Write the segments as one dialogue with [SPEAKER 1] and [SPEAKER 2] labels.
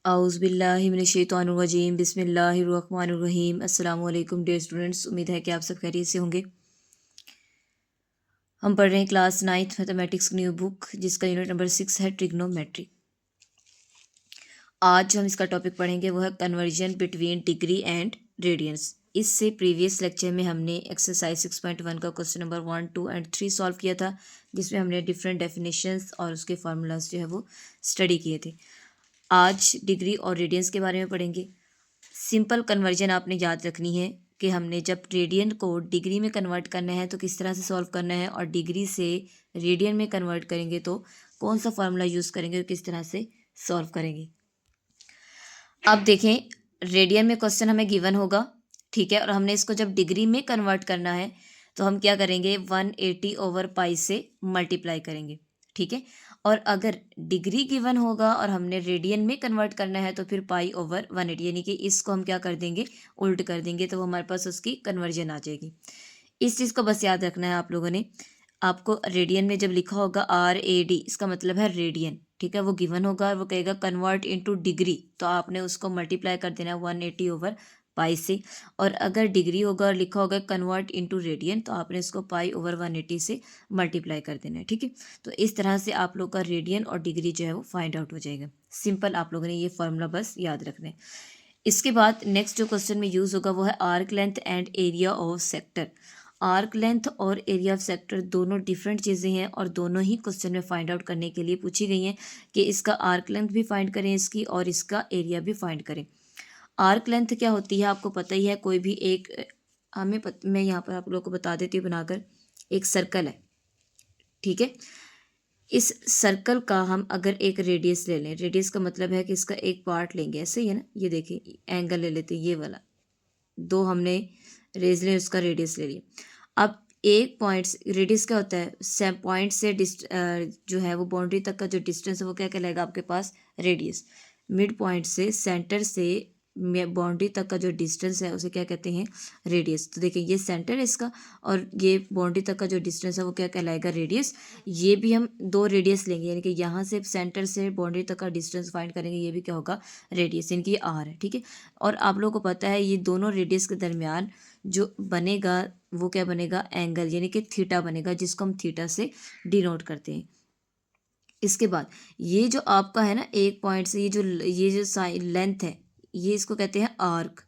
[SPEAKER 1] आउज़ुबिल्लाहिमिनश्शैतानिर्रजीम बिस्मिल्लाहिर्रहमानिर्रहीम अस्सलामु अलैकुम डियर स्टूडेंट्स। उम्मीद है कि आप सब खैरियत से होंगे। हम पढ़ रहे हैं class 9th mathematics new book, जिसका यूनिट नंबर 6 है ट्रिग्नोमेट्री। आज हम इसका टॉपिक पढ़ेंगे वो है conversion between degree and radians. इससे प्रीवियस लेक्चर में हमने एक्सरसाइज 6.1 का क्वेश्चन नंबर 1, 2 एंड 3 सॉल्व किया था, जिसमें हमने डिफरेंट डेफिनेशंस और उसके फार्मूलाज जो है वो स्टडी किए थे। आज डिग्री और रेडियंस के बारे में पढ़ेंगे। सिंपल कन्वर्जन आपने याद रखनी है कि हमने जब रेडियन को डिग्री में कन्वर्ट करना है तो किस तरह से सॉल्व करना है, और डिग्री से रेडियन में कन्वर्ट करेंगे तो कौन सा फार्मूला यूज़ करेंगे और किस तरह से सॉल्व करेंगे। अब देखें, रेडियन में क्वेश्चन हमें गिवन होगा, ठीक है, और हमने इसको जब डिग्री में कन्वर्ट करना है तो हम क्या करेंगे, 180/π से मल्टीप्लाई करेंगे, ठीक है। और अगर डिग्री गिवन होगा और हमने रेडियन में कन्वर्ट करना है तो फिर π/180, यानी कि इसको हम क्या कर देंगे, उल्ट कर देंगे, तो वो हमारे पास उसकी कन्वर्जन आ जाएगी। इस चीज़ को बस याद रखना है आप लोगों ने। आपको रेडियन में जब लिखा होगा RAD, इसका मतलब है रेडियन, ठीक है, वो गिवन होगा और वो कहेगा कन्वर्ट इनटू डिग्री, तो आपने उसको मल्टीप्लाई कर देना है 180/π से। और अगर डिग्री होगा और लिखा होगा कन्वर्ट इनटू रेडियन, तो आपने इसको π/180 से मल्टीप्लाई कर देना है, ठीक है। तो इस तरह से आप लोग का रेडियन और डिग्री जो है वो फाइंड आउट हो जाएगा। सिंपल, आप लोगों ने ये फॉर्मूला बस याद रखना है। इसके बाद नेक्स्ट जो क्वेश्चन में यूज़ होगा वो है arc length and area of sector. Arc length और एरिया ऑफ सेक्टर दोनों डिफरेंट चीज़ें हैं और दोनों ही क्वेश्चन में फाइंड आउट करने के लिए पूछी गई हैं कि इसका आर्क लेंथ भी फाइंड करें इसकी, और इसका एरिया भी फाइंड करें। आर्क लेंथ क्या होती है आपको पता ही है। कोई भी एक मैं यहाँ पर आप लोगों को बता देती हूँ बनाकर। एक सर्कल है, ठीक है। इस सर्कल का हम अगर एक रेडियस ले लें, रेडियस का मतलब है कि इसका एक पार्ट लेंगे, ऐसे ही है ना, ये देखिए एंगल ले लेते हैं, ये वाला दो हमने रेज ले, उसका रेडियस ले लिया। अब एक पॉइंट, रेडियस क्या होता है, पॉइंट से जो है वो बाउंड्री तक का जो डिस्टेंस है वो क्या कहलाएगा आपके पास, रेडियस। मिड पॉइंट से सेंटर से बाउंड्री तक का जो डिस्टेंस है उसे क्या कहते हैं, रेडियस। तो देखिए ये सेंटर है इसका, और ये बाउंड्री तक का जो डिस्टेंस है वो क्या कहलाएगा, रेडियस। ये भी हम दो रेडियस लेंगे, यानी कि यहाँ से सेंटर से बाउंड्री तक का डिस्टेंस फाइंड करेंगे, ये भी क्या होगा, रेडियस, यानी कि ये आर है, ठीक है। और आप लोगों को पता है ये दोनों रेडियस के दरमियान जो बनेगा वो क्या बनेगा, एंगल, यानी कि थीटा बनेगा, जिसको हम थीटा से डिनोट करते हैं। इसके बाद ये जो आपका है ना, एक पॉइंट से ये जो लेंथ है, ये इसको कहते हैं आर्क,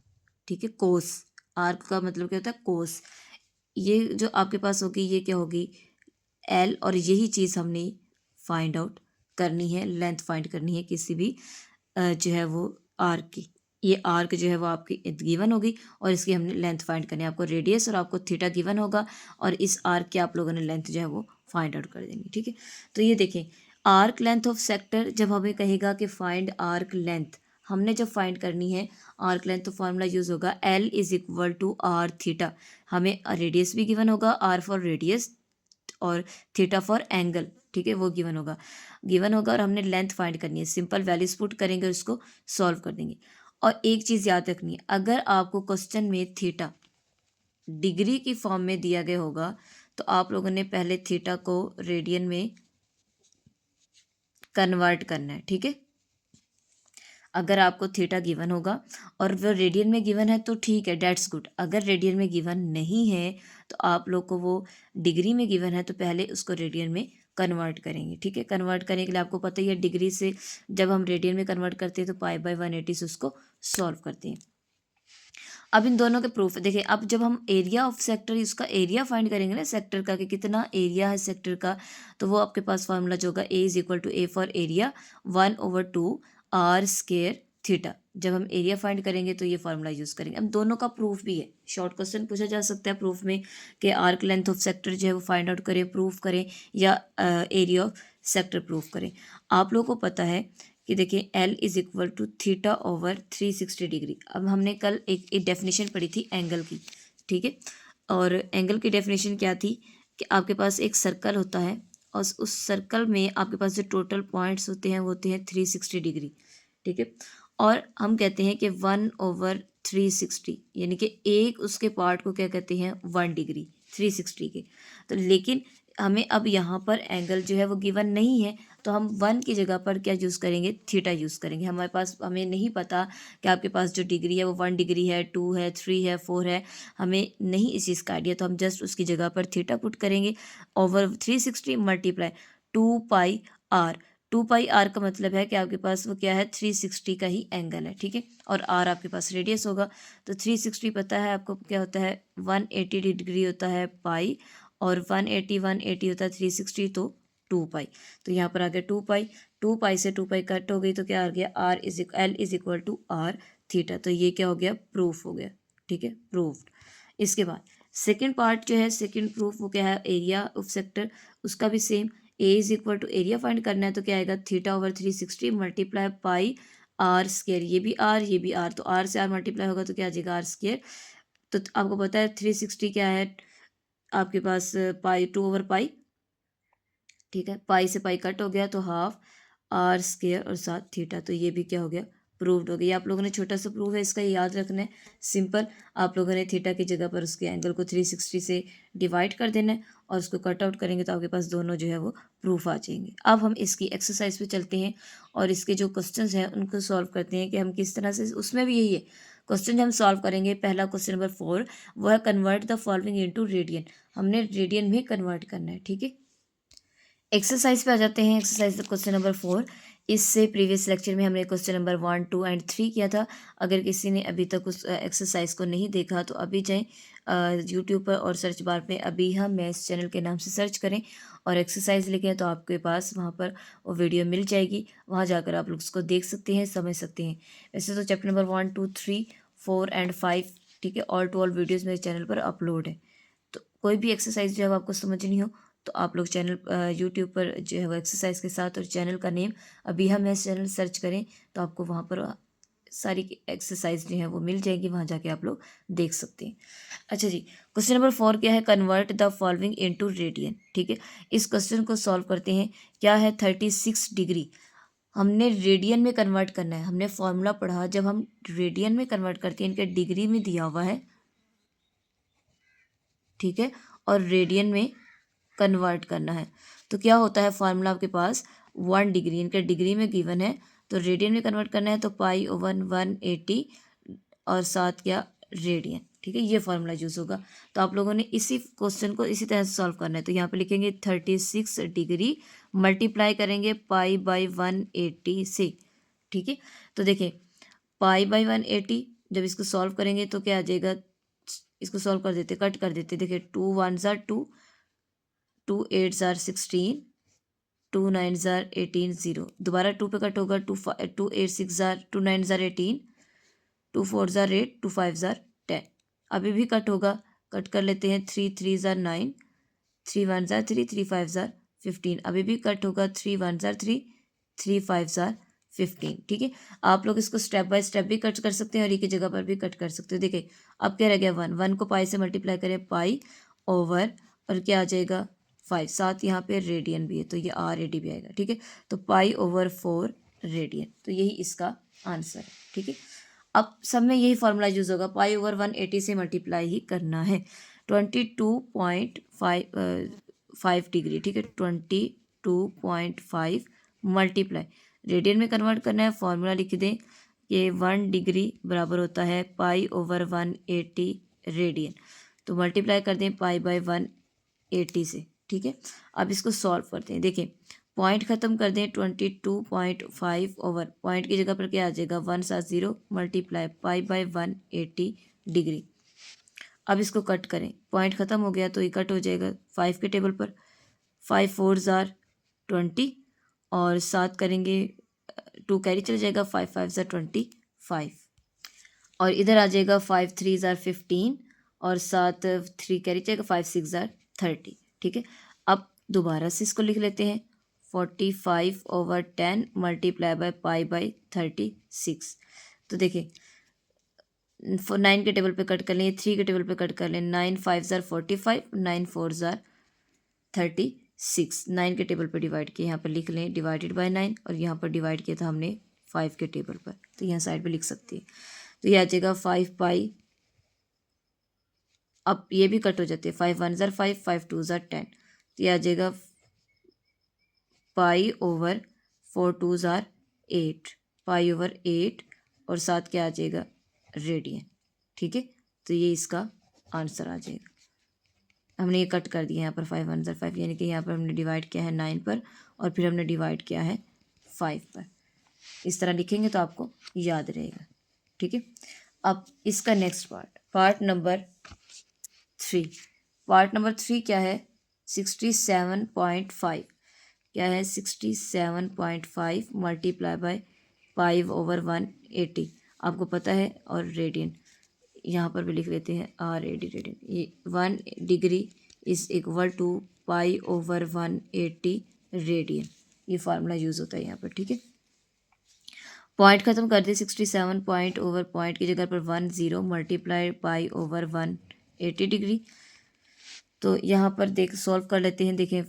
[SPEAKER 1] ठीक है, कोस। आर्क का मतलब क्या होता है, कोस। ये जो आपके पास होगी ये क्या होगी, एल, और यही चीज़ हमने फाइंड आउट करनी है, लेंथ फाइंड करनी है किसी भी जो है वो आर्क की। ये आर्क जो है वो आपकी गिवन होगी और इसकी हमने लेंथ फाइंड करनी है। आपको रेडियस और आपको थीटा गिवन होगा और इस आर्क की आप लोगों ने लेंथ जो है वो फाइंड आउट कर देंगे, ठीक है। तो ये देखें, आर्क लेंथ ऑफ सेक्टर जब हमें कहेगा कि फाइंड आर्क लेंथ, हमने जब फाइंड करनी है आर्क लेंथ तो फार्मूला यूज़ होगा L=R थीटा। हमें रेडियस भी गिवन होगा, R फॉर रेडियस और थीटा फॉर एंगल, ठीक है, वो गिवन होगा और हमने लेंथ फाइंड करनी है। सिंपल वैल्यूज पुट करेंगे और उसको सॉल्व कर देंगे। और एक चीज़ याद रखनी है, अगर आपको क्वेश्चन में थीटा डिग्री की फॉर्म में दिया गया होगा तो आप लोगों ने पहले थीटा को रेडियन में कन्वर्ट करना है, ठीक है। अगर आपको थीटा गिवन होगा और वो रेडियन में गिवन है तो ठीक है, डेट्स गुड। अगर रेडियन में गिवन नहीं है तो आप लोग को वो डिग्री में गिवन है तो पहले उसको रेडियन में कन्वर्ट करेंगे, ठीक है। कन्वर्ट करने के लिए आपको पता ही है, डिग्री से जब हम रेडियन में कन्वर्ट करते हैं तो π/180 से उसको सॉल्व करते हैं। अब इन दोनों के प्रूफ देखिए। अब जब हम एरिया ऑफ सेक्टर, इसका एरिया फाइंड करेंगे ना सेक्टर का, कि कितना एरिया है सेक्टर का, तो वो आपके पास फार्मूला जो होगा A for area 1/2 R² theta. जब हम एरिया फाइंड करेंगे तो ये फार्मूला यूज़ करेंगे। अब दोनों का प्रूफ भी है, शॉर्ट क्वेश्चन पूछा जा सकता है प्रूफ में कि आर्क लेंथ ऑफ सेक्टर जो है वो फाइंड आउट करें, प्रूफ करें, या एरिया ऑफ सेक्टर प्रूफ करें। आप लोगों को पता है कि देखिए L=θ/360 डिग्री। अब हमने कल एक डेफिनेशन पढ़ी थी एंगल की, ठीक है। और एंगल की डेफिनेशन क्या थी कि आपके पास एक सर्कल होता है और उस सर्कल में आपके पास जो टोटल पॉइंट्स होते हैं वो होते हैं 360 डिग्री, ठीक है। और हम कहते हैं कि 1/360, यानी कि एक उसके पार्ट को क्या कहते हैं, 1 डिग्री 360 के। तो लेकिन हमें अब यहाँ पर एंगल जो है वो गिवन नहीं है, तो हम 1 की जगह पर क्या यूज़ करेंगे, थीटा यूज़ करेंगे। हमारे पास, हमें नहीं पता कि आपके पास जो डिग्री है वो 1 डिग्री है, 2 है, 3 है, 4 है, हमें नहीं इस चीज़ का आइडिया, तो हम जस्ट उसकी जगह पर थीटा पुट करेंगे over 360 multiply 2 pi R. 2 pi R का मतलब है कि आपके पास वो क्या है, 360 का ही एंगल है, ठीक है। और आर आपके पास रेडियस होगा, तो 360 पता है आपको क्या होता है, 180 डिग्री होता है पाई, और 180 होता है 360, तो 2 पाई। तो यहाँ पर आ गया 2 पाई, 2 पाई से 2 पाई कट हो गई, तो क्या आ गया, L=R थीटा। तो ये क्या हो गया, प्रूफ हो गया, ठीक है, प्रूफ्ड। इसके बाद सेकेंड पार्ट जो है, सेकेंड प्रूफ, वो क्या है, एरिया ऑफ सेक्टर। उसका भी सेम, A=एरिया फाइंड करना है, तो क्या आएगा, theta over 360 multiply pi R square. ये भी आर, ये भी आर, तो आर से आर मल्टीप्लाई होगा तो क्या आ जाएगा, आर स्क्वायर। तो आपको पता है 360 क्या है आपके पास, पाई 2/पाई, ठीक है। पाई से पाई कट हो गया, तो हाफ आर स्क्वायर और साथ थीटा। तो ये भी क्या हो गया, प्रूव्ड हो गया। आप लोगों ने छोटा सा प्रूफ है, इसका याद रखना है, सिंपल। आप लोगों ने थीटा की जगह पर उसके एंगल को 360 से डिवाइड कर देना है, और उसको कट आउट करेंगे तो आपके पास दोनों जो है वो प्रूफ आ जाएंगे। अब हम इसकी एक्सरसाइज पे चलते हैं, और इसके जो क्वेश्चंस हैं उनको सॉल्व करते हैं कि हम किस तरह से, उसमें भी यही है क्वेश्चन हम सॉल्व करेंगे। पहला क्वेश्चन नंबर 4, वो है convert the following into radian. हमने रेडियन में कन्वर्ट करना है, ठीक है। एक्सरसाइज पे आ जाते हैं। एक्सरसाइज क्वेश्चन नंबर 4, इससे प्रीवियस लेक्चर में हमने क्वेश्चन नंबर 1, 2 एंड 3 किया था। अगर किसी ने अभी तक उस एक्सरसाइज को नहीं देखा तो अभी जाएं यूट्यूब पर, और सर्च बार पे अभी हम मैथ्स चैनल के नाम से सर्च करें और एक्सरसाइज लिखें, तो आपके पास वहाँ पर वो वीडियो मिल जाएगी। वहाँ जाकर आप लोग उसको देख सकते हैं, समझ सकते हैं। वैसे तो चैप्टर नंबर 1, 2, 3, 4 एंड 5, ठीक है, ऑल टू ऑल वीडियोज़ मेरे चैनल पर अपलोड है। तो कोई भी एक्सरसाइज जो है आपको समझनी हो तो आप लोग चैनल यूट्यूब पर जो है वो एक्सरसाइज के साथ, और चैनल का नेम अभी हम मैथ्स चैनल सर्च करें तो आपको वहाँ पर सारी एक्सरसाइज जो है वो मिल जाएगी, वहाँ जाके आप लोग देख सकते हैं। अच्छा जी, क्वेश्चन नंबर 4 क्या है, convert the following into radian, ठीक है। इस क्वेश्चन को सॉल्व करते हैं। क्या है, 36 डिग्री हमने रेडियन में कन्वर्ट करना है। हमने फॉर्मूला पढ़ा, जब हम रेडियन में कन्वर्ट करते हैं, इनके डिग्री में दिया हुआ है, ठीक है, और रेडियन में कन्वर्ट करना है, तो क्या होता है फॉर्मूला आपके पास, 1 डिग्री, इनके डिग्री में गिवन है, तो रेडियन में कन्वर्ट करना है, तो पाई ओवर 180 और साथ क्या, रेडियन, ठीक है, ये फॉर्मूला यूज़ होगा। तो आप लोगों ने इसी क्वेश्चन को इसी तरह से सॉल्व करना है। तो यहाँ पे लिखेंगे 36 डिग्री मल्टीप्लाई करेंगे पाई बाई 180 से, ठीक है। तो देखें, पाई बाई 180, जब इसको सॉल्व करेंगे तो क्या आ जाएगा, इसको सॉल्व कर देते, कट कर देते, देखिए 2 1 ज़ार 2, 2 8 ज़ार 16, 2 9 ज़ार 18 0, दोबारा 2 पे कट होगा, 2 8 6 ज़ार, 2 9 ज़ार 18, 2 4 ज़ार 8, 2 5 ज़ार 10। अभी भी कट होगा, कट कर लेते हैं, 3 3 ज़ार 9, 3 1 ज़ार 3, 3 5 ज़ार 15। अभी भी कट होगा, 3 1 ज़ार 3, 3 5 ज़ार 15, ठीक है। आप लोग इसको स्टेप बाय स्टेप भी कट कर सकते हैं और एक ही जगह पर भी कट कर सकते हो। देखिए अब क्या रह गया, 1, 1 को पाई से मल्टीप्लाई करें, पाई ओवर, और क्या आ जाएगा, 5, साथ यहाँ पे रेडियन भी है, तो ये R/AD भी आएगा, ठीक है। तो पाई ओवर 4 रेडियन, तो यही इसका आंसर है, ठीक है। अब सब में यही फॉर्मूला यूज़ होगा, पाई ओवर 180 से मल्टीप्लाई ही करना है। 22.5 डिग्री, ठीक है, 22.5 मल्टीप्लाई, रेडियन में कन्वर्ट करना है, फॉर्मूला लिख दें कि 1 डिग्री बराबर होता है पाई ओवर 180 रेडियन। तो मल्टीप्लाई कर दें पाई बाई 180 से, ठीक है। अब इसको सॉल्व करते हैं। देखिए पॉइंट खत्म कर दें, 22.5 ओवर पॉइंट की जगह पर क्या आ जाएगा, 1 7 0 मल्टीप्लाई पाई बाई 180 डिग्री। अब इसको कट करें, पॉइंट ख़त्म हो गया तो ये कट हो जाएगा 5 के टेबल पर, 5 4 ज़ार 20, और साथ करेंगे 2 कैरी चल जाएगा, 5 5 ज़ार 25, और इधर आ जाएगा 5 3 ज़ार 15, और साथ 3 कैरी जाएगा, 5 6 ज़ार 30, ठीक है। अब दोबारा से इसको लिख लेते हैं, 45 over 10 multiply by pi by 36। तो देखिए 9 के टेबल पे कट कर लें, 3 के टेबल पे कट कर लें, 9 5 ज़ार 45, 9 4 ज़ार 36, 9 के टेबल पे डिवाइड किया, यहाँ पर लिख लें डिवाइडेड बाय 9, और यहाँ पर डिवाइड किया था हमने 5 के टेबल पर, तो यहाँ साइड पे लिख सकते हैं। तो ये आ जाएगा 5 पाई, अब ये भी कट हो जाते हैं, 5 1 ज़ार 5, 5 2 ज़ार 10, तो ये आ जाएगा पाई ओवर 4 2 8, पाई ओवर 8 और साथ क्या आ जाएगा रेडियन। ठीक है, तो ये इसका आंसर आ जाएगा। हमने ये कट कर दिया यहाँ पर 5 1 5, यानी कि यहाँ पर हमने डिवाइड किया है 9 पर और फिर हमने डिवाइड किया है 5 पर। इस तरह लिखेंगे तो आपको याद रहेगा। ठीक है, अब इसका next part number 3। Part number 3 क्या है? 67.5 क्या है? 67.5 मल्टीप्लाई बाय 5/180 आपको पता है। और रेडियन यहाँ पर भी लिख लेते हैं RAD रेडियन। ये 1 डिग्री इज इक्वल टू पाई/180 रेडियन। ये फार्मूला यूज़ होता है यहाँ पर। ठीक है, पॉइंट खत्म कर दिए। 67 पॉइंट ओवर पॉइंट की जगह पर 10 मल्टीप्लाई पाई/180 डिग्री। तो यहाँ पर देख सॉल्व कर लेते हैं। देखें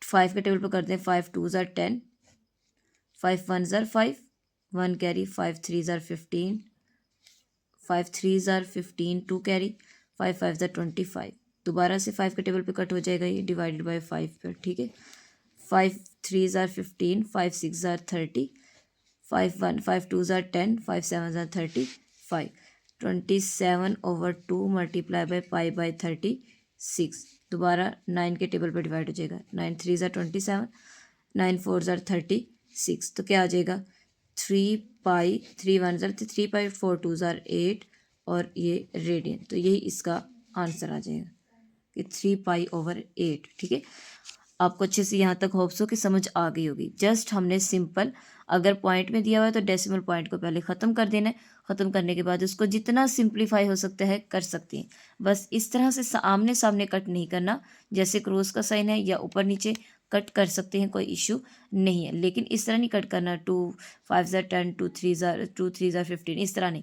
[SPEAKER 1] 5 के टेबल पर करते हैं। 5 2 ज़ार 10, 5 1 ज़ार 5, 1 कैरी, 5 3 ज़ार 15, 5 3 ज़ार 15, 2 कैरी, 5 5 ज़ार 25। दोबारा से 5 के टेबल पे कट हो जाएगा ये डिवाइडेड बाय 5 पर। ठीक है, 5 3 ज़ार 15, 5 6 ज़ार 30, 5 1 5 2 ज़ार 10, 5 7 ज़ार 35, 27/2 मल्टीप्लाई बाय पाई/36। दोबारा 9 के टेबल पर डिवाइड हो जाएगा। 9 3 ज़ार 27, 9 4 ज़ार 36। तो क्या आ जाएगा? 3 पाई 3 1 ज़ार 3 पाई 4 2 ज़ार 8 और ये रेडियन। तो यही इसका आंसर आ जाएगा कि 3 पाई/8। ठीक है, आपको अच्छे से यहाँ तक होप्स हो कि समझ आ गई होगी। जस्ट हमने सिंपल, अगर पॉइंट में दिया हुआ है तो डेसिमल पॉइंट को पहले ख़त्म कर देना है। ख़त्म करने के बाद उसको जितना सिंप्लीफाई हो सकता है कर सकती हैं। बस इस तरह से आमने सामने कट नहीं करना। जैसे क्रॉस का साइन है या ऊपर नीचे कट कर सकते हैं, कोई इशू नहीं है, लेकिन इस तरह नहीं कट करना 2 5 ज़ार 10, 2 3 ज़ार 15, इस तरह नहीं।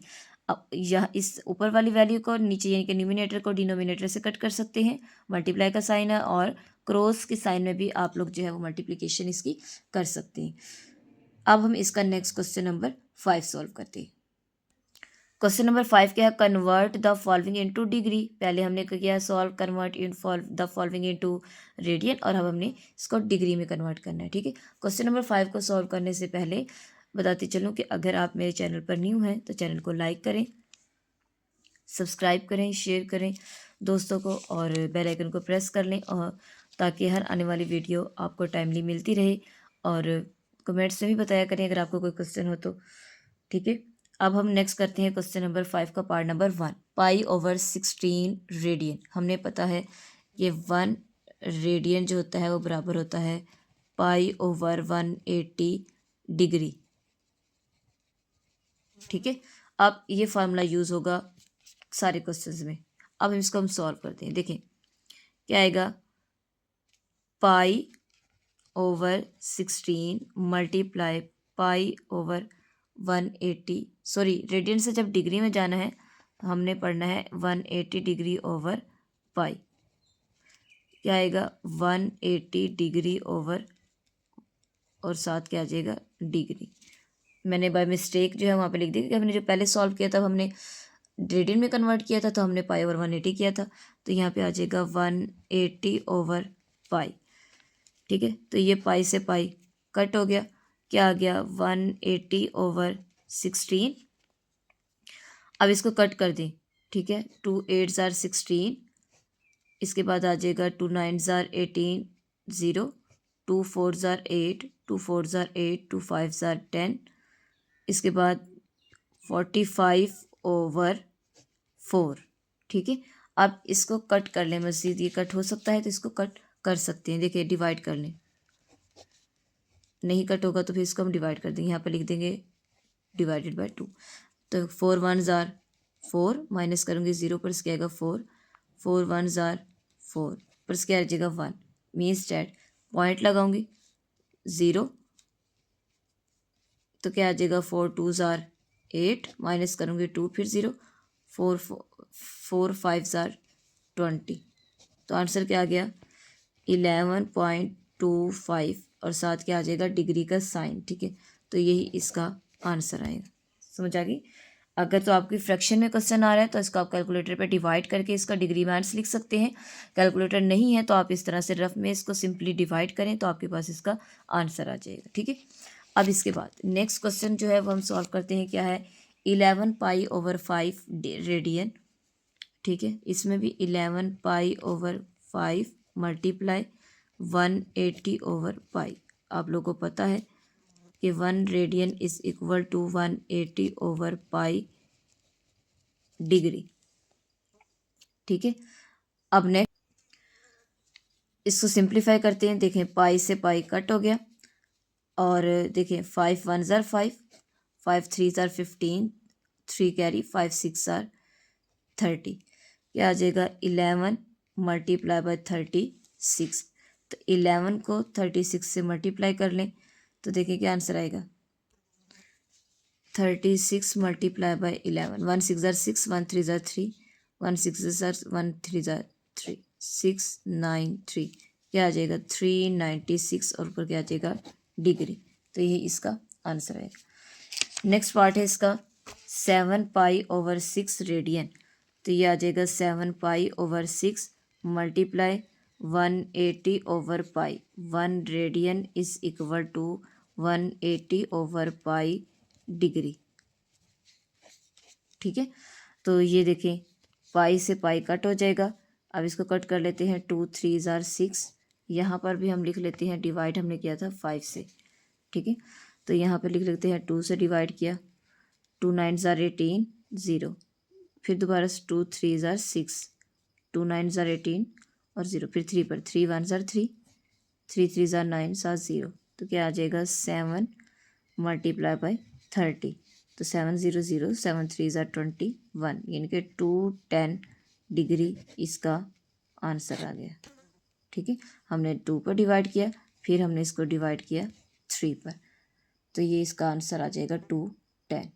[SPEAKER 1] अब यह इस ऊपर वाली वैल्यू को नीचे यानी कि न्यूमिनेटर को डिनोमिनेटर से कट कर सकते हैं। मल्टीप्लाई का साइन है और क्रॉस के साइन में भी आप लोग जो है वो मल्टीप्लिकेशन इसकी कर सकते हैं। अब हम इसका नेक्स्ट क्वेश्चन नंबर 5 सॉल्व करते हैं। क्वेश्चन नंबर 5 क्या है? Convert the following into degree. पहले हमने क्या किया? Solve convert the following into radian, और अब हमने इसको डिग्री में कन्वर्ट करना है। ठीक है, क्वेश्चन नंबर 5 को सॉल्व करने से पहले बताती चलूँ कि अगर आप मेरे चैनल पर न्यू हैं तो चैनल को लाइक करें, सब्सक्राइब करें, शेयर करें दोस्तों को, और बेल आइकन को प्रेस कर लें, और ताकि हर आने वाली वीडियो आपको टाइमली मिलती रहे। और कमेंट्स में भी बताया करें अगर आपको कोई क्वेश्चन हो तो। ठीक है, अब हम नेक्स्ट करते हैं क्वेश्चन नंबर 5 का पार्ट नंबर 1। पाई/16 रेडियन। हमने पता है ये 1 रेडियन जो होता है वो बराबर होता है पाई/180 डिग्री। ठीक है, अब ये फार्मूला यूज़ होगा सारे क्वेश्चंस में। अब इसको हम सॉल्व करते हैं। देखें क्या आएगा? पाई/16 मल्टीप्लाई पाई/180, सॉरी रेडियन से जब डिग्री में जाना है हमने पढ़ना है 180 डिग्री ओवर पाई। क्या आएगा? 180 डिग्री ओवर, और साथ क्या आ जाएगा? डिग्री। मैंने बाय मिस्टेक जो है वहाँ पे लिख दिया, क्योंकि हमने जो पहले सॉल्व किया था हमने रेडियन में कन्वर्ट किया था, तो हमने पाई/180 किया था। तो यहाँ पे आ जाएगा 180 ओवर पाई। ठीक है, तो ये पाई से पाई कट हो गया। क्या आ गया? 180 ओवर 16। अब इसको कट कर दें। ठीक है, 2 8 ज़ार 16, इसके बाद आ जाएगा 2 9 ज़ार 18 0, 2 4 ज़ार 8, 2 4 ज़ार 8, 2 5 ज़ार 10, इसके बाद 45 ओवर 4। ठीक है, अब इसको कट कर लें। मज़ीद ये कट हो सकता है तो इसको कट कर सकते हैं। देखिए डिवाइड कर लें, नहीं कट होगा तो फिर इसको हम डिवाइड कर देंगे। यहाँ पर लिख देंगे डिवाइडेड बाय 2। तो 4 1 ज़ार 4, माइनस करूँगी 0 पर इसके आएगा 4, 4 1 ज़ार 4 पर इसके आ जाएगा 1। मीन्स डैट पॉइंट लगाऊंगी 0, तो क्या आ जाएगा? 4 2 ज़ार 8, माइनस करूँगी 2 फिर 0, 4 4 5 ज़ार 20। तो आंसर क्या आ गया? 11.25, और साथ क्या आ जाएगा? डिग्री का साइन। ठीक है, तो यही इसका आंसर आएगा। समझ आ गई? अगर तो आपकी फ्रैक्शन में क्वेश्चन आ रहा है तो इसको आप कैलकुलेटर पे डिवाइड करके इसका डिग्री माइनस लिख सकते हैं। कैलकुलेटर नहीं है तो आप इस तरह से रफ में इसको सिंपली डिवाइड करें तो आपके पास इसका आंसर आ जाएगा। ठीक है, अब इसके बाद नेक्स्ट क्वेश्चन जो है वो हम सॉल्व करते हैं। क्या है, 11 पाई/5 रेडियन। ठीक है, इसमें भी 11 पाई/5 मल्टीप्लाई 180/पाई। आप लोगों को पता है कि 1 रेडियन इज इक्वल टू 180/पाई डिग्री। ठीक है, अब नेक्स्ट इसको सिंप्लीफाई करते हैं। देखें, पाई से पाई कट हो गया और देखें 5 1 ज़ार 5, 5 3 ज़ार 15, 3 कैरी, 5 6 ज़ार 30। क्या आ जाएगा, 11 मल्टीप्लाई बाय 36। तो 11 को 36 से मल्टीप्लाई कर लें तो देखिए क्या आंसर आएगा, 36 मल्टीप्लाई बाय 11, 1 6 ज़ार 6, 1 3 ज़ार 3, 1 6 ज़ार 1 3 ज़ार 3, 693। क्या आ जाएगा, 396 और ऊपर क्या आ जाएगा, डिग्री। तो ये इसका आंसर है। नेक्स्ट पार्ट है इसका 7 पाई/6 रेडियन। तो ये आ जाएगा 7 पाई/6 मल्टीप्लाई 180/पाई। 1 रेडियन इज इक्वल टू 180/पाई डिग्री। ठीक है, तो ये देखें पाई से पाई कट हो जाएगा। अब इसको कट कर लेते हैं, 2 3 ज़ार 6। यहाँ पर भी हम लिख लेते हैं, डिवाइड हमने किया था 5 से। ठीक है, तो यहाँ पर लिख लेते हैं 2 से डिवाइड किया, 2 9 ज़ार 18, 0। फिर दोबारा से 2 3 ज़ार 6, 2 9 ज़ार 18 और 0। फिर 3 पर, 3 1 ज़ार 3, 3 3 ज़ार 9, 7 0। तो क्या आ जाएगा, 7 मल्टीप्लाई बाय 30। तो 7 0 0, 7 3 ज़ार 21, यानी कि 210 डिग्री इसका आंसर आ गया। ठीक है, हमने 2 पर डिवाइड किया, फिर हमने इसको डिवाइड किया 3 पर, तो ये इसका आंसर आ जाएगा 210।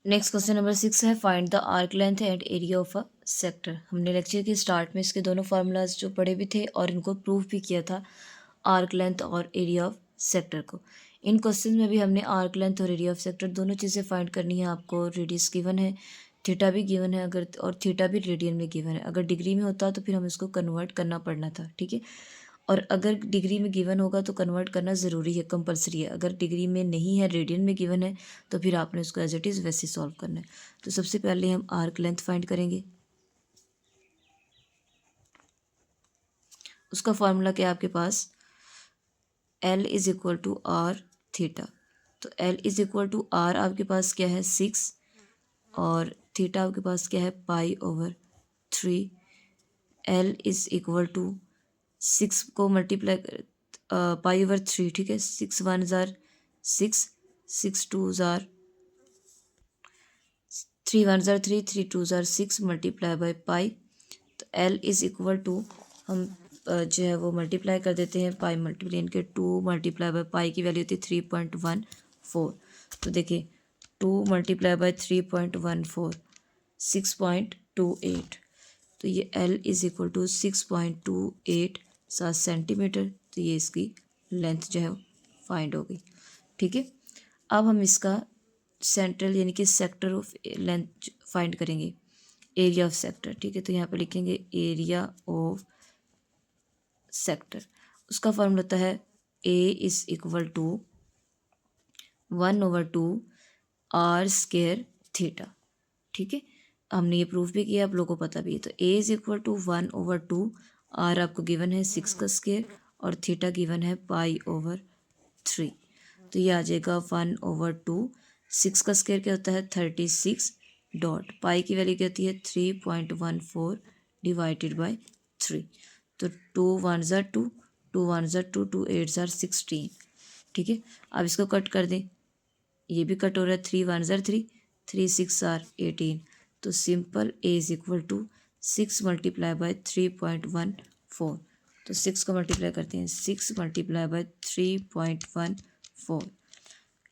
[SPEAKER 1] नेक्स्ट क्वेश्चन नंबर 6 है, find the arc length and area of a sector. हमने लेक्चर के स्टार्ट में इसके दोनों फार्मूलाज जो पढ़े भी थे और इनको प्रूव भी किया था, आर्क लेंथ और एरिया ऑफ सेक्टर को। इन क्वेश्चन में भी हमने आर्क लेंथ और एरिया ऑफ सेक्टर दोनों चीज़ें फाइंड करनी है। आपको रेडियस गिवन है, थीटा भी गिवन है, अगर और थीटा भी रेडियन में गिवन है। अगर डिग्री में होता तो फिर हम इसको कन्वर्ट करना पड़ना था। ठीक है, और अगर डिग्री में गिवन होगा तो कन्वर्ट करना ज़रूरी है, कंपलसरी है। अगर डिग्री में नहीं है, रेडियन में गिवन है, तो फिर आपने उसको एज इट इज़ वैसे सॉल्व करना है। तो सबसे पहले हम आर्क लेंथ फाइंड करेंगे। उसका फॉर्मूला क्या है आपके पास, L is equal to R theta. तो L is equal to R आपके पास क्या है, 6, और थीटा आपके पास क्या है, पाई/3। L इज इक्वल टू 6 को मल्टीप्लाई पाई/3। ठीक है, 6 1 ज़ार 6, 6 2 ज़ार 3 1 ज़ार 3, 3 2 ज़ार 6 मल्टीप्लाई बाय पाई। तो L इज इक्वल टू हम जो है वो मल्टीप्लाई कर देते हैं, पाई मल्टीप्लाई इनके 2 मल्टीप्लाई बाय पाई की वैल्यू होती है 3.14। तो देखिए 2 मल्टीप्लाई बाय 3.14, 6.28। तो ये L is equal to 6.28 centimetre. तो ये इसकी लेंथ जो है फाइंड हो गई। ठीक है, अब हम इसका सेंट्रल यानी कि सेक्टर ऑफ लेंथ फाइंड करेंगे, एरिया ऑफ सेक्टर। ठीक है, तो यहाँ पे लिखेंगे एरिया ऑफ सेक्टर। उसका फॉर्मूला होता है A is equal to 1/2 R square theta. ठीक है, हमने ये प्रूफ भी किया, आप लोगों को पता भी है। तो A is equal to 1/2, R आपको गिवन है 6 का स्क्वायर और थीटा गिवन है पाई/3। तो ये आ जाएगा 1/2, 6 का स्क्वायर क्या होता है 36, डॉट पाई की वैल्यू क्या होती है 3.14 डिवाइडेड बाय 3। तो 2 1 ज़ार 2, 2 1 ज़ार 2, 2 8 ज़ार 16। ठीक है, अब इसको कट कर दें, ये भी कट हो रहा है, 3 1 ज़ार 3, 3 6 ज़ार 18। तो simple A is equal to 6 multiply by 3.14। तो 6 को मल्टीप्लाई करते हैं, 6 मल्टीप्लाई बाय 3.14,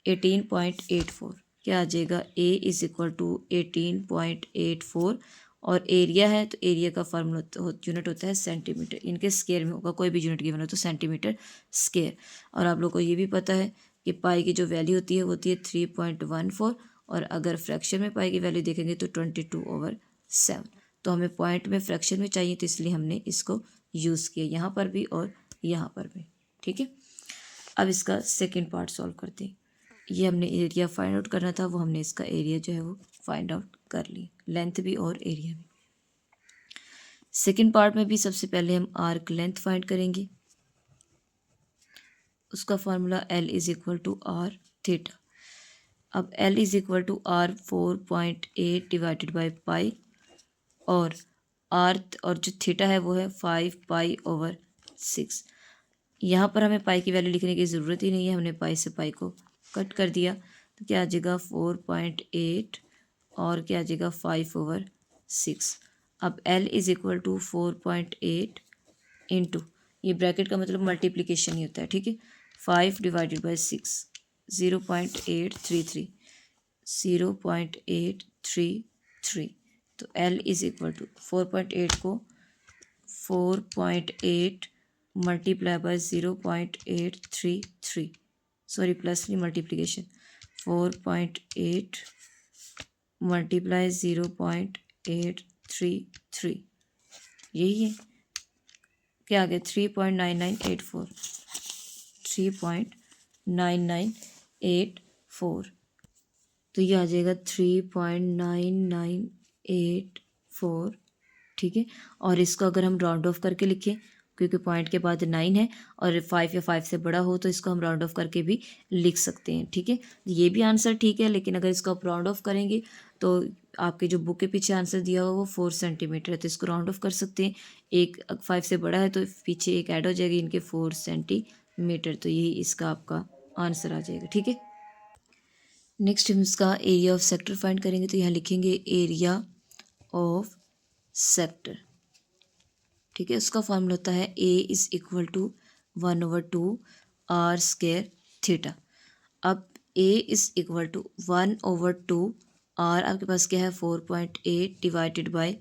[SPEAKER 1] 18.84। क्या आ जाएगा, A इज इक्वल टू 18.84। और एरिया है तो एरिया का फार्मूला यूनिट होता है सेंटीमीटर, इनके स्क्वायर में होगा, कोई भी यूनिट गिवन हो तो सेंटीमीटर स्क्वायर। और आप लोग को ये भी पता है कि पाई की जो वैल्यू होती है वो होती है 3.14 और अगर फ्रैक्शन में पाई की वैल्यू देखेंगे तो 22/7। तो हमें पॉइंट में फ्रैक्शन में चाहिए, तो इसलिए हमने इसको यूज़ किया यहाँ पर भी और यहाँ पर भी। ठीक है, अब इसका सेकेंड पार्ट सॉल्व करते हैं। ये हमने एरिया फाइंड आउट करना था, वो हमने इसका एरिया जो है वो फाइंड आउट कर ली, लेंथ भी और एरिया भी। सेकेंड पार्ट में भी सबसे पहले हम आर्क लेंथ फाइंड करेंगे। उसका फार्मूला L=R थीटा। अब L=R 4.8 डिवाइडेड बाई पाई, और और जो थीटा है वो है 5π/6। यहाँ पर हमें पाई की वैल्यू लिखने की ज़रूरत ही नहीं है, हमने पाई से पाई को कट कर दिया। तो क्या आ जाएगा 4.8 और क्या आ जाएगा 5/6। अब L=4.8 इंटू, ये ब्रैकेट का मतलब मल्टीप्लिकेशन ही होता है। ठीक है, 5/6 0.833 0.833। तो L=4.8 को 4.8 मल्टीप्लाई बाय 0.833, सॉरी प्लस नहीं मल्टीप्लिकेशन, 4.8 मल्टीप्लाई 0.833, यही है। क्या आ गया 3.9984, 3.9984। तो ये आ जाएगा 3.9984। ठीक है, और इसको अगर हम राउंड ऑफ करके लिखें, क्योंकि पॉइंट के बाद 9 है और 5 या 5 से बड़ा हो, तो इसको हम राउंड ऑफ करके भी लिख सकते हैं। ठीक है, ये भी आंसर ठीक है, लेकिन अगर इसको आप राउंड ऑफ करेंगे तो आपके जो बुक के पीछे आंसर दिया हुआ वो 4 सेंटीमीटर है, तो इसको राउंड ऑफ कर सकते हैं। एक 5 से बड़ा है तो पीछे एक ऐड हो जाएगी इनके 4 सेंटीमीटर, तो यही इसका आपका आंसर आ जाएगा। ठीक है, नेक्स्ट हम इसका एरिया ऑफ सेक्टर फाइंड करेंगे। तो यहाँ लिखेंगे एरिया ऑफ सेक्टर। ठीक है, उसका फॉर्मूला होता है A=1/2 r² अब A=1/2 r, आपके पास क्या है 4.8 डिवाइडेड बाय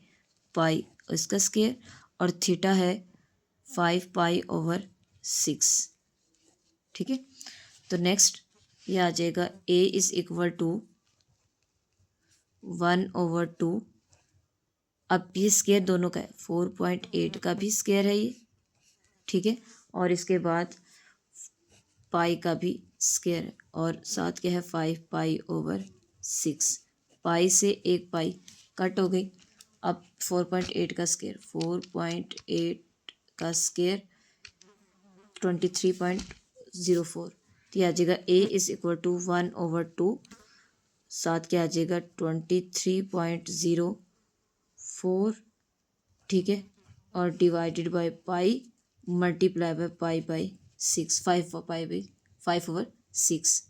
[SPEAKER 1] पाई इसका स्क्वायर, और थीटा है 5π/6। ठीक है, तो नेक्स्ट ये आ जाएगा A=1/2। अब ये स्क्वायर दोनों का है, 4.8 का भी स्क्वायर है ये। ठीक है, और इसके बाद पाई का भी स्क्वायर है, और साथ क्या है 5π/6। पाई से एक पाई कट हो गई। अब 4.8 का स्क्वायर, 4.8 का स्क्वायर 23.04। तो आ जाएगा A=1/2, साथ क्या आ जाएगा 23.04। ठीक है, और divided by pi multiply by पाई/6, 5/6।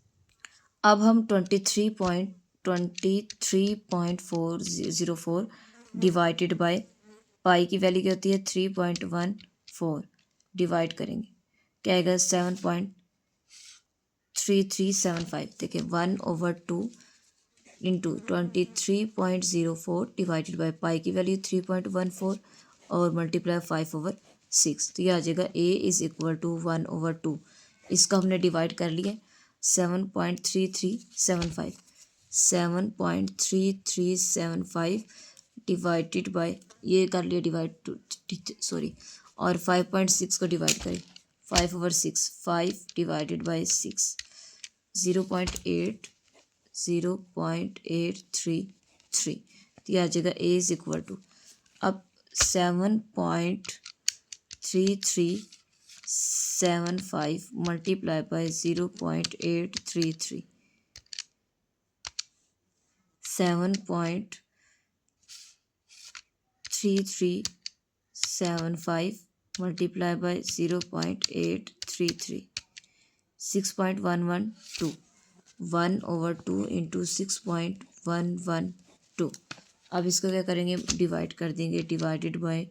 [SPEAKER 1] अब हम 23.404 डिवाइडेड बाय पाई की वैल्यू क्या होती है 3.14 डिवाइड करेंगे, क्या आएगा 7.3375। देखिए 1/2 इंटू 23.04 डिवाइडेड बाई पाई की वैल्यू 3.14 और मल्टीप्लाई 5/6। तो ये आ जाएगा A=1/2। इसका हमने डिवाइड कर लिया 7.3375, 7.3375 डिवाइडेड बाय, ये कर लिया डिवाइड टू, सॉरी, और 5.6 को डिवाइड करें 5/6, 5 डिवाइडेड बाई 6, 0.833। तो यह आ जाएगा A=, अब 7.3375 multiply by 0.833, 7.3375 multiply by 0.833, 6.112, 1/2 into 6.112। अब इसको क्या करेंगे डिवाइड कर देंगे, डिवाइडेड बाय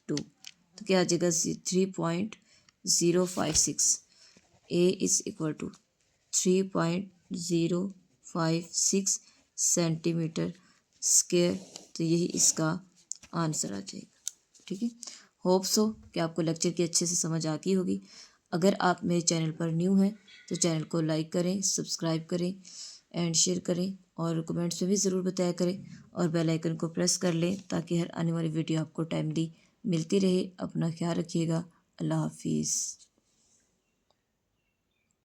[SPEAKER 1] 2। तो क्या आ जाएगा 3.056। A=, 3.056 centimetre square. तो यही इसका आंसर आ जाएगा। ठीक है, होप सो कि आपको लेक्चर की अच्छे से समझ आ गई होगी। अगर आप मेरे चैनल पर न्यू हैं तो चैनल को लाइक करें, सब्सक्राइब करें एंड शेयर करें और कमेंट्स में भी ज़रूर बताया करें और बेल आइकन को प्रेस कर लें ताकि हर आने वाली वीडियो आपको टाइमली मिलती रहे। अपना ख्याल रखिएगा। अल्लाह हाफिज़।